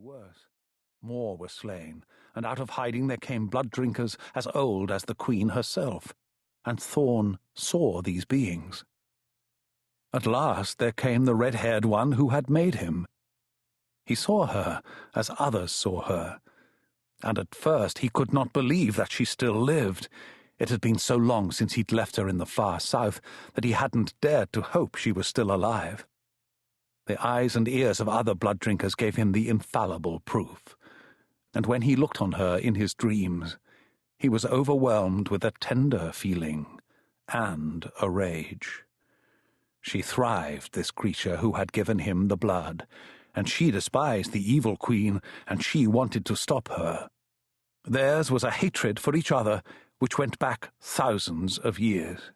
worse. More were slain, and out of hiding there came blood-drinkers as old as the queen herself, and Thorn saw these beings. At last there came the red-haired one who had made him. He saw her as others saw her, and at first he could not believe that she still lived. It had been so long since he'd left her in the far south that he hadn't dared to hope she was still alive. The eyes and ears of other blood-drinkers gave him the infallible proof, and when he looked on her in his dreams, he was overwhelmed with a tender feeling and a rage. She thrived, this creature who had given him the blood, and she despised the evil queen, and she wanted to stop her. Theirs was a hatred for each other which went back thousands of years.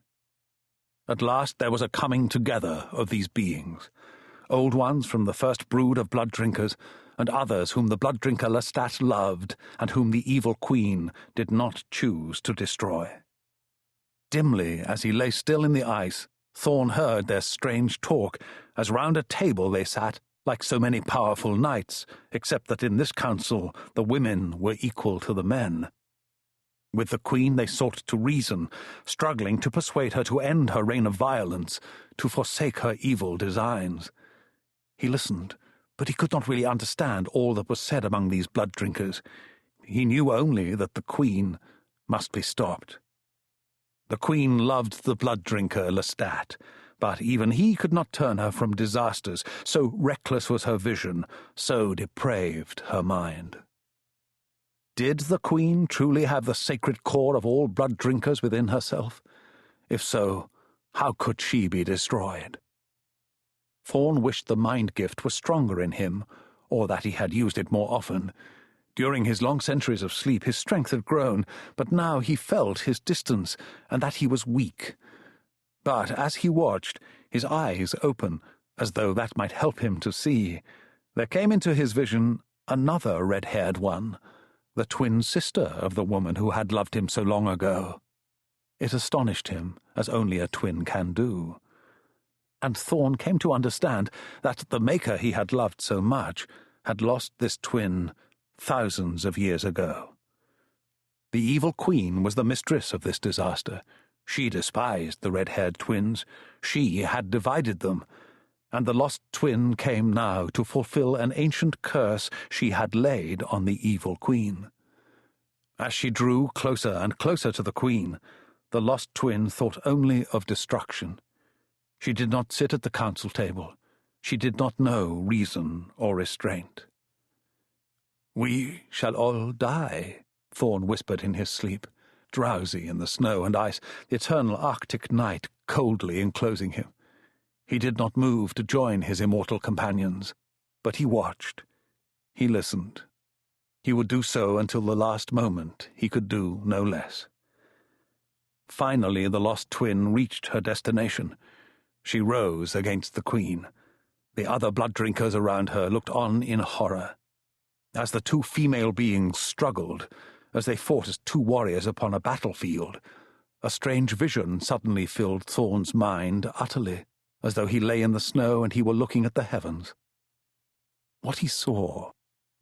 At last there was a coming together of these beings, old ones from the first brood of blood-drinkers, and others whom the blood-drinker Lestat loved, and whom the evil queen did not choose to destroy. Dimly, as he lay still in the ice, Thorn heard their strange talk, as round a table they sat, like so many powerful knights, except that in this council the women were equal to the men. With the queen they sought to reason, struggling to persuade her to end her reign of violence, to forsake her evil designs. He listened, but he could not really understand all that was said among these blood-drinkers. He knew only that the queen must be stopped. The queen loved the blood-drinker Lestat, but even he could not turn her from disasters, so reckless was her vision, so depraved her mind. Did the queen truly have the sacred core of all blood-drinkers within herself? If so, how could she be destroyed? Thorn wished the mind-gift was stronger in him, or that he had used it more often. During his long centuries of sleep his strength had grown, but now he felt his distance, and that he was weak. But as he watched, his eyes open, as though that might help him to see, there came into his vision another red-haired one, the twin sister of the woman who had loved him so long ago. It astonished him, as only a twin can do. And Thorn came to understand that the maker he had loved so much had lost this twin thousands of years ago. The evil queen was the mistress of this disaster. She despised the red-haired twins. She had divided them, and the lost twin came now to fulfill an ancient curse she had laid on the evil queen. As she drew closer and closer to the queen, the lost twin thought only of destruction. She did not sit at the council table. She did not know reason or restraint. "We shall all die," Thorn whispered in his sleep, drowsy in the snow and ice, the eternal Arctic night coldly enclosing him. He did not move to join his immortal companions, but he watched. He listened. He would do so until the last moment. He could do no less. Finally the lost twin reached her destination. She rose against the queen. The other blood-drinkers around her looked on in horror. As the two female beings struggled, as they fought as two warriors upon a battlefield, a strange vision suddenly filled Thorn's mind utterly, as though he lay in the snow and he were looking at the heavens. What he saw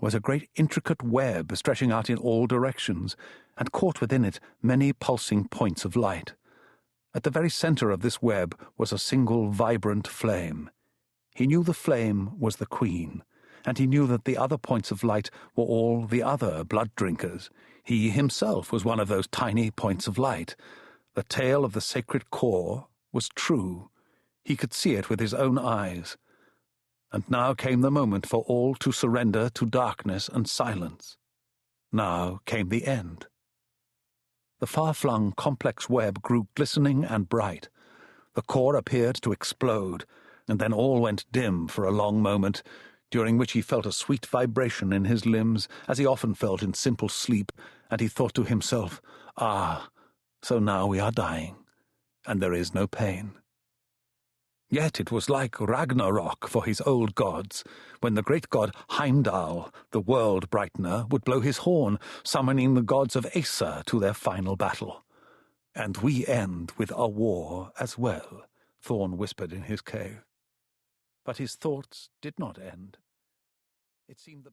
was a great intricate web stretching out in all directions, and caught within it many pulsing points of light. At the very center of this web was a single vibrant flame. He knew the flame was the queen, and he knew that the other points of light were all the other blood-drinkers. He himself was one of those tiny points of light. The tale of the sacred core was true. He could see it with his own eyes. And now came the moment for all to surrender to darkness and silence. Now came the end. The far-flung, complex web grew glistening and bright. The core appeared to explode, and then all went dim for a long moment, during which he felt a sweet vibration in his limbs, as he often felt in simple sleep, and he thought to himself, "Ah, so now we are dying, and there is no pain." Yet it was like Ragnarok for his old gods, when the great god Heimdall, the world brightener, would blow his horn, summoning the gods of Aesir to their final battle. "And we end with a war as well," Thorn whispered in his cave. But his thoughts did not end. It seemed the